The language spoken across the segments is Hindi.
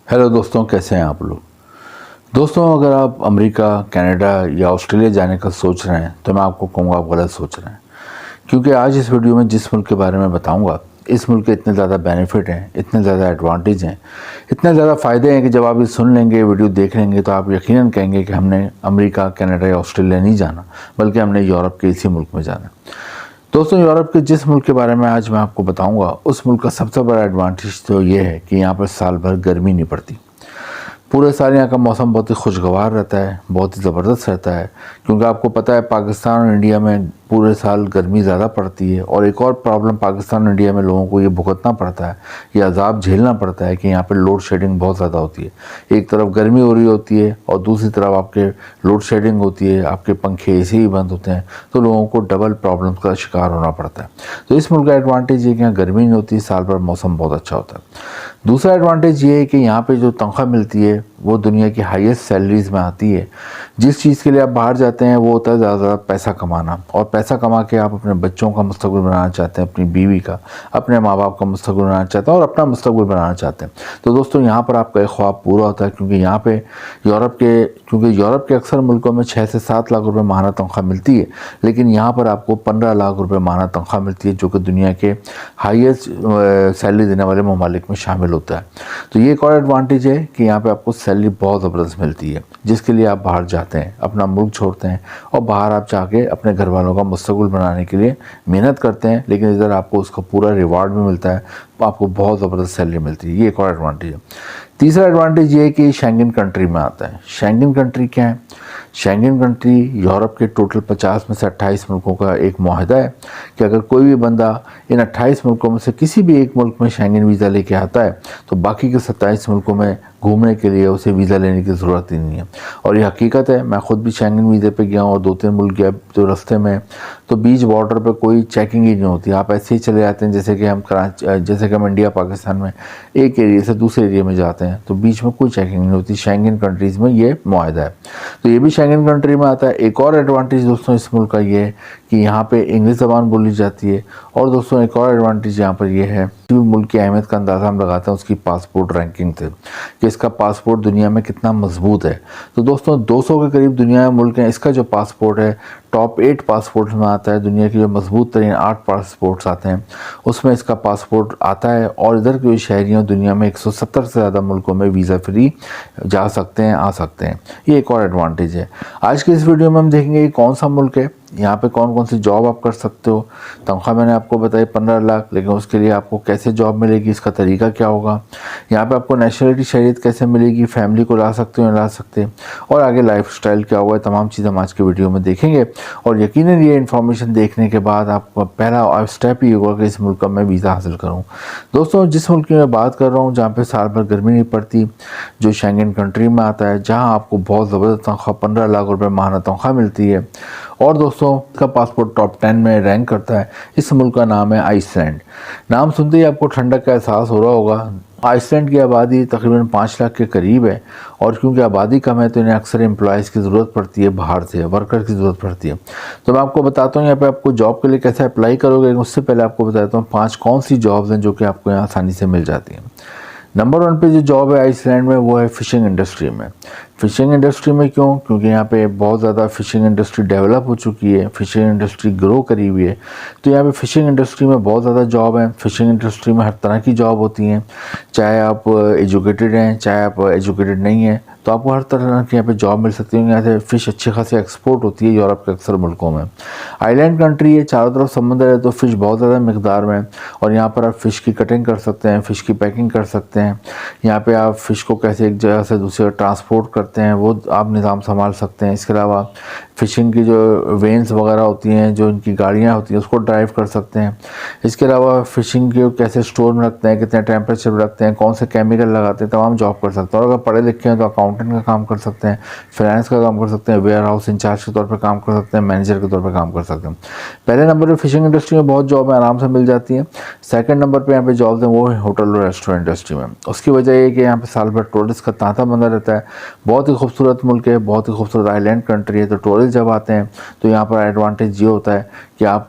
हेलो दोस्तों, कैसे हैं आप लोग। दोस्तों, अगर आप अमेरिका, कनाडा या ऑस्ट्रेलिया जाने का सोच रहे हैं तो मैं आपको कहूँगा आप गलत सोच रहे हैं। क्योंकि आज इस वीडियो में जिस मुल्क के बारे में बताऊँगा, इस मुल्क के इतने ज़्यादा बेनिफिट हैं, इतने ज़्यादा एडवांटेज हैं, इतने ज़्यादा फ़ायदे हैं कि जब आप ये सुन लेंगे, वीडियो देख लेंगे तो आप यकीनन कहेंगे कि हमने अमेरिका, कनाडा या ऑस्ट्रेलिया नहीं जाना, बल्कि हमने यूरोप के इसी मुल्क में जाना। दोस्तों, यूरोप के जिस मुल्क के बारे में आज मैं आपको बताऊंगा, उस मुल्क का सबसे बड़ा एडवांटेज तो ये है कि यहाँ पर साल भर गर्मी नहीं पड़ती। पूरे साल यहाँ का मौसम बहुत ही खुशगवार रहता है, बहुत ही ज़बरदस्त रहता है। क्योंकि आपको पता है पाकिस्तान और इंडिया में पूरे साल गर्मी ज़्यादा पड़ती है। और एक और प्रॉब्लम पाकिस्तान और इंडिया में लोगों को ये भुगतना पड़ता है, ये अजाब झेलना पड़ता है कि यहाँ पे लोड शेडिंग बहुत ज़्यादा होती है। एक तरफ गर्मी हो रही होती है और दूसरी तरफ आपके लोड शेडिंग होती है, आपके पंखे एसी ही बंद होते हैं, तो लोगों को डबल प्रॉब्लम का शिकार होना पड़ता है। तो इस मुल्क का एडवांटेज ये कि यहाँ गर्मी नहीं होती, साल भर मौसम बहुत अच्छा होता है। दूसरा एडवांटेज ये है कि यहाँ पे जो तनख्वाह मिलती है वो दुनिया की हाईएस्ट सैलरीज में आती है। जिस चीज़ के लिए आप बाहर जाते हैं वो होता है ज़्यादा ज़्यादा पैसा कमाना, और पैसा कमा के आप अपने बच्चों का मुस्तकबिल बनाना चाहते हैं, अपनी बीवी का, अपने माँ बाप का मुस्तकबिल बनाना चाहते हैं और अपना मुस्तकबिल बनाना चाहते हैं। तो दोस्तों, यहाँ पर आपका एक ख्वाब पूरा होता है। क्योंकि यहाँ पे यूरोप के अक्सर मुल्कों में 6 से 7 लाख रुपए माहाना तनख्वाह मिलती है, लेकिन यहाँ पर आपको 15 लाख रुपए माहाना तनख्वाह मिलती है, जो कि दुनिया के हाईएस्ट सैलरी देने वाले ममालिक में शामिल होता है। तो ये एक और एडवांटेज है कि यहाँ पे आपको सैलरी बहुत ज़बरदस्त मिलती है, जिसके लिए आप बाहर जाते हैं, अपना मुल्क छोड़ते हैं और बाहर आप जाके अपने घर वालों का मुस्तकबिल बनाने के लिए मेहनत करते हैं। लेकिन इधर आपको उसका पूरा रिवार्ड भी मिलता है, आपको बहुत ज़बरदस्त सैलरी मिलती है। ये एक और एडवांटेज है। तीसरा एडवांटेज ये है कि शेंगन कंट्री में आता है। शेंगन कंट्री क्या है? शेंगन कंट्री यूरोप के टोटल 50 में से 28 मुल्कों का एक मुआहदा है कि अगर कोई भी बंदा इन 28 मुल्कों में से किसी भी एक मुल्क में शेंगन वीज़ा लेके आता है तो बाकी के 27 मुल्कों में घूमने के लिए उसे वीज़ा लेने की ज़रूरत ही नहीं है। और ये हकीकत है, मैं ख़ुद भी शेंगन वीज़े पे गया हूँ और 2-3 मुल्क गया तो रास्ते में तो बीच बॉर्डर पे कोई चेकिंग ही नहीं होती। आप ऐसे ही चले जाते हैं जैसे कि हम इंडिया पाकिस्तान में एक एरिया से दूसरे एरिया में जाते हैं, तो बीच में कोई चेकिंग नहीं होती। शेंगन कंट्रीज़ में ये मुआहदा है, तो ये भी शेंगन कंट्री में आता है। एक और एडवांटेज दोस्तों इस मुल्क का ये है कि यहाँ पे इंग्लिश ज़बान बोली जाती है। और दोस्तों, एक और एडवांटेज यहाँ पर ये है कि मुल्क की अहमियत का अंदाज़ा हम लगाते हैं उसकी पासपोर्ट रैंकिंग से, कि इसका पासपोर्ट दुनिया में कितना मजबूत है। तो दोस्तों, 200 के करीब दुनिया में मुल्क हैं, इसका जो पासपोर्ट है टॉप 8 पासपोर्ट्स में आता है। दुनिया की जो मजबूत तरीन 8 पासपोर्ट्स आते हैं उसमें इसका पासपोर्ट आता है। और इधर के शहरियों दुनिया में 170 से ज़्यादा मुल्कों में वीज़ा फ्री जा सकते हैं, आ सकते हैं। ये एक और एडवांटेज है। आज के इस वीडियो में हम देखेंगे कि कौन सा मुल्क है, यहाँ पे कौन कौन सी जॉब आप कर सकते हो। तनख्वाह मैंने आपको बताई 15 लाख, लेकिन उसके लिए आपको कैसे जॉब मिलेगी, इसका तरीका क्या होगा, यहाँ पे आपको नेशनलिटी शरीयत कैसे मिलेगी, फैमिली को ला सकते हो या ला सकते, और आगे लाइफस्टाइल क्या होगा, तमाम चीज़ें हम आज के वीडियो में देखेंगे। और यकीनन ये इन्फॉर्मेशन देखने के बाद आपका पहला स्टेप ही होगा कि इस मुल्क का मैं वीज़ा हासिल करूँ। दोस्तों, जिस मुल्क की मैं बात कर रहा हूँ जहाँ पे साल भर गर्मी नहीं पड़ती, जो शेंगन कंट्री में आता है, जहाँ आपको बहुत ज़बरदस्त तनख्वाह 15 लाख रुपए माहाना तनख्वाह मिलती है, और दोस्तों इसका पासपोर्ट टॉप 10 में रैंक करता है। इस मुल्क का नाम है आइसलैंड। नाम सुनते ही आपको ठंडक का एहसास हो रहा होगा। आइसलैंड की आबादी तकरीबन 5 लाख के करीब है, और क्योंकि आबादी कम है तो इन्हें अक्सर एम्प्लॉयज़ की ज़रूरत पड़ती है, बाहर से वर्कर की ज़रूरत पड़ती है। तो मैं आपको बताता हूँ यहाँ पे आपको जॉब के लिए कैसे अप्लाई करोगे। उससे पहले आपको बताता हूँ 5 कौन सी जॉब्स हैं जो कि आपको यहाँ आसानी से मिल जाती हैं। नंबर 1 पे जो जॉब है आइसलैंड में वो है फ़िशिंग इंडस्ट्री में। फ़िशिंग इंडस्ट्री में क्यों? क्योंकि यहाँ पे बहुत ज़्यादा फ़िशिंग इंडस्ट्री डेवलप हो चुकी है, फ़िशिंग इंडस्ट्री ग्रो करी हुई है। तो यहाँ पे फ़िशिंग इंडस्ट्री में बहुत ज़्यादा जॉब है। फ़िशिंग इंडस्ट्री में हर तरह की जॉब होती हैं, चाहे आप एजुकेटेड हैं चाहे आप एजुकेटेड नहीं हैं, तो आपको हर तरह की यहाँ पे जॉब मिल सकती है। यहाँ से फ़िश अच्छी खासी एक्सपोर्ट होती है यूरोप के अक्सर मुल्कों में। आइलैंड कंट्री है, चारों तरफ समुंदर है, तो फ़िश बहुत ज़्यादा मकदार में, और यहाँ पर आप फ़िश की कटिंग कर सकते हैं, फ़िश की पैकिंग कर सकते हैं। यहाँ पे आप फ़िश को कैसे एक जगह से दूसरी जगह ट्रांसपोर्ट करते हैं वो आप निज़ाम संभाल सकते हैं। इसके अलावा फ़िशिंग की जो वेन्स वगैरह होती हैं, जो इनकी गाड़ियाँ होती हैं, उसको ड्राइव कर सकते हैं। इसके अलावा फ़िशिंग को कैसे स्टोर में रखते हैं, कितने टेम्परेचर में रखते हैं, कौन से केमिकल लगाते हैं, तमाम जॉब कर सकते हैं। और अगर पढ़े लिखे हैं तो अकाउंटेंट का काम कर सकते हैं, फाइनेंस का काम कर सकते हैं, वेयर हाउस इंचार्ज के तौर पर काम कर सकते हैं, मैनेजर के तौर पर काम कर सकते हैं। पहले नंबर पर फ़िशिंग इंडस्ट्री में बहुत जॉब है, आराम से मिल जाती है। सेकंड नंबर पे यहाँ पे जॉब्स हैं वो है होटल और रेस्टोरेंट इंडस्ट्री में। उसकी वजह ये कि यहाँ पे साल भर टूरिस्ट का तांता बंधा रहता है। बहुत ही खूबसूरत मुल्क है, बहुत ही खूबसूरत आइलैंड कंट्री है, तो टूरिस्ट जब आते हैं तो यहाँ पर एडवांटेज ये होता है कि आप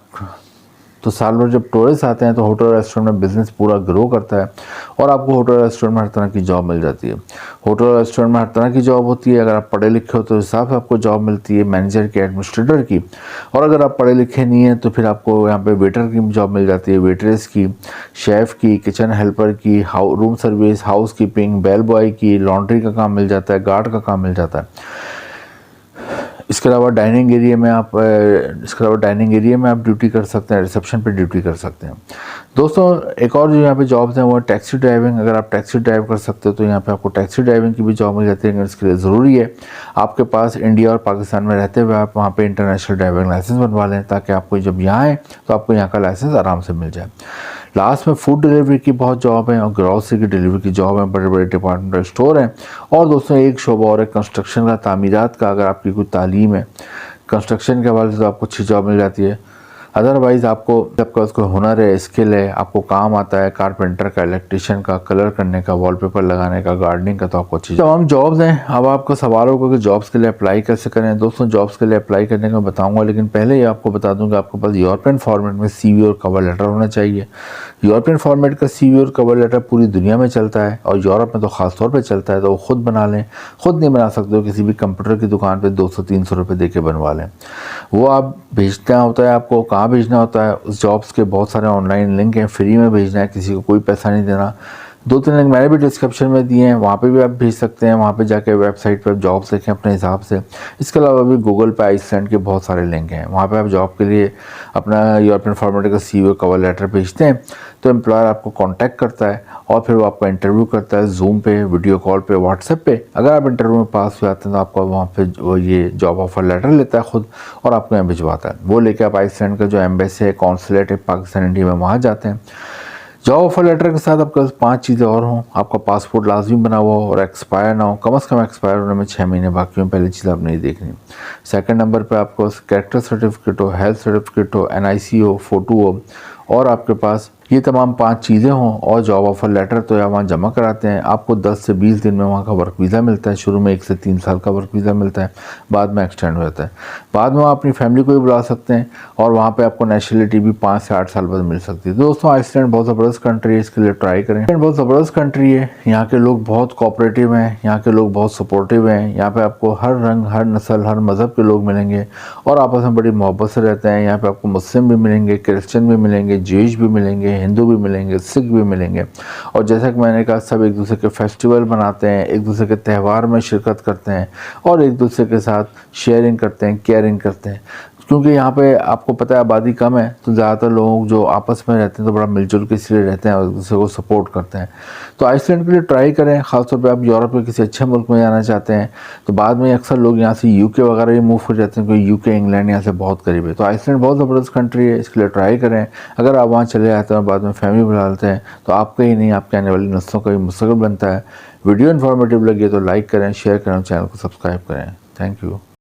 तो साल भर जब टूरिस्ट आते हैं तो होटल रेस्टोरेंट में बिज़नेस पूरा ग्रो करता है और आपको होटल रेस्टोरेंट में हर तरह की जॉब मिल जाती है। होटल रेस्टोरेंट में हर तरह की जॉब होती है। अगर आप पढ़े लिखे हो तो हिसाब से आपको जॉब मिलती है मैनेजर की, एडमिनिस्ट्रेटर की, और अगर आप पढ़े लिखे नहीं हैं तो फिर आपको यहाँ पे वेटर की जॉब मिल जाती है, वेटरेस की, शेफ़ की, किचन हेल्पर की, room service, house keeping, bell boy की, लॉन्ड्री का काम मिल जाता है, गार्ड का काम मिल जाता है। इसके अलावा डाइनिंग एरिया में आप ड्यूटी कर सकते हैं, रिसेप्शन पे ड्यूटी कर सकते हैं। दोस्तों एक और जो यहाँ पे जॉब्स हैं वो टैक्सी ड्राइविंग। अगर आप टैक्सी ड्राइव कर सकते हो तो यहाँ पे आपको टैक्सी ड्राइविंग की भी जॉब मिल जाती है, लेकिन इसके लिए ज़रूरी है आपके पास इंडिया और पाकिस्तान में रहते हुए आप वहाँ पे इंटरनेशनल ड्राइविंग लाइसेंस बनवा लें, ताकि आपको जब यहाँ आए तो आपको यहाँ का लाइसेंस आराम से मिल जाए। लास्ट में फूड डिलीवरी की बहुत जॉब है और ग्रॉसरी की डिलीवरी की जॉब है, बड़े बड़े डिपार्टमेंटल स्टोर हैं। और दोस्तों एक शोबा और है कंस्ट्रक्शन का, तामीरात का। अगर आपकी कोई तालीम है कंस्ट्रक्शन के हवाले से तो आपको अच्छी जॉब मिल जाती है। अदरवाइज़ आपको आपका उसको हुनर है, स्किल है, आपको काम आता है कारपेंटर का, इलेक्ट्रिशियन का, कलर करने का, वॉलपेपर लगाने का, गार्डनिंग का, तो आपको अच्छी तमाम जॉब्स हैं। अब आपको सवाल होगा कि जॉब्स के लिए अप्लाई कैसे करें। दोस्तों जॉब्स के लिए अप्लाई करने का बताऊंगा, लेकिन पहले ही आपको बता दूं कि आपके पास यूरोपियन फॉर्मेट में CV और कवर लेटर होना चाहिए। यूरोपियन फॉर्मेट का CV और कवर लेटर पूरी दुनिया में चलता है और यूरोप में तो ख़ास तौर पर चलता है, तो वो खुद बना लें। खुद नहीं बना सकते हो, किसी भी कंप्यूटर की दुकान पर 200-300 रुपये दे के बनवा लें। वो आप भेजना होता है, आपको कहाँ भेजना होता है। उस जॉब्स के बहुत सारे ऑनलाइन लिंक हैं, फ्री में भेजना है, किसी को कोई पैसा नहीं देना। 2-3 लिंक मैंने भी डिस्क्रिप्शन में दिए हैं, वहाँ पे भी आप भेज सकते हैं। वहाँ पे जाके वेबसाइट पर जॉब्स देखें अपने हिसाब से। इसके अलावा भी गूगल पे आइसलैंड के बहुत सारे लिंक हैं, वहाँ पे आप जॉब के लिए अपना यूरोपियन फॉर्मेट का CV और कवर लेटर भेजते हैं तो एम्प्लॉयर आपको कॉन्टैक्ट करता है और फिर वो आपका इंटरव्यू करता है, जूम पे, वीडियो कॉल पे, व्हाट्सएप पे। अगर आप इंटरव्यू में पास हो जाते हैं तो आपको वहाँ पे वो ये जॉब ऑफर लेटर लेता है खुद और आपको यहाँ भिजवाता है। वो लेके आप आइसलैंड का जो एम्बेसी है, कॉन्सुलेट है पाकिस्तान इंडिया में, वहाँ जाते हैं। जॉब ऑफर लेटर के साथ आपके पास 5 चीज़ें और हों। आपका पासपोर्ट लाजमी बना हुआ हो और एक्सपायर ना हो, कम से कम एक्सपायर होने में 6 महीने बाकी हो। पहली चीज़ आपने ये देखनी। सेकंड नंबर पे आपको कैरेक्टर सर्टिफिकेट हो, हेल्थ सर्टिफिकेट हो, NIC हो, फ़ोटो हो और आपके पास ये तमाम 5 चीज़ें हों और जॉब ऑफर लेटर तो या वहाँ जमा कराते हैं। आपको 10 से 20 दिन में वहाँ का वर्क वीज़ा मिलता है। शुरू में 1 से 3 साल का वर्क वीज़ा मिलता है, बाद में एक्सटेंड हो जाता है। बाद में आप अपनी फैमिली को भी बुला सकते हैं और वहाँ पे आपको नेशनलिटी भी 5 से 8 साल बाद मिल सकती है। दोस्तों आइसलैंड बहुत ज़बरदस्त कंट्री है, इसके लिए ट्राई करें। आइसलैंड बहुत ज़बरदस्त कंट्री है, यहाँ के लोग बहुत कोऑपरेटिव हैं, यहाँ के लोग बहुत सपोर्टिव हैं। यहाँ पर आपको हर रंग, हर नस्ल, हर मज़हब के लोग मिलेंगे और आपस में बड़ी मोहब्बत से रहते हैं। यहाँ पर आपको मुस्लिम भी मिलेंगे, क्रिश्चियन भी मिलेंगे, ज्यूइश भी मिलेंगे, हिंदू भी मिलेंगे, सिख भी मिलेंगे। और जैसा कि मैंने कहा सब एक दूसरे के फेस्टिवल मनाते हैं, एक दूसरे के त्यौहार में शिरकत करते हैं और एक दूसरे के साथ शेयरिंग करते हैं, केयरिंग करते हैं। क्योंकि यहाँ पे आपको पता है आबादी कम है तो ज़्यादातर लोग जो आपस में रहते हैं तो बड़ा मिलजुल के इसलिए रहते हैं और एक दूसरे को सपोर्ट करते हैं। तो आइसलैंड के लिए ट्राई करें। ख़ासतौर पे आप यूरोप के किसी अच्छे मुल्क में जाना चाहते हैं तो बाद में अक्सर लोग यहाँ से UK वगैरह ही मूव हो जाते हैं, क्योंकि UK इंग्लैंड यहाँ से बहुत करीब है। तो आइसलैंड बहुत ज़बरदस्त कंट्री है, इसके लिए ट्राई करें। अगर आप वहाँ चले जाते हैं और बाद में फैमिली बुला लेते हैं तो आपका ही नहीं, आपके आने वाली नस्लों का भी मुस्तकबिल बनता है। वीडियो इन्फॉर्मेटिव लगी तो लाइक करें, शेयर करें, चैनल को सब्सक्राइब करें। Thank you.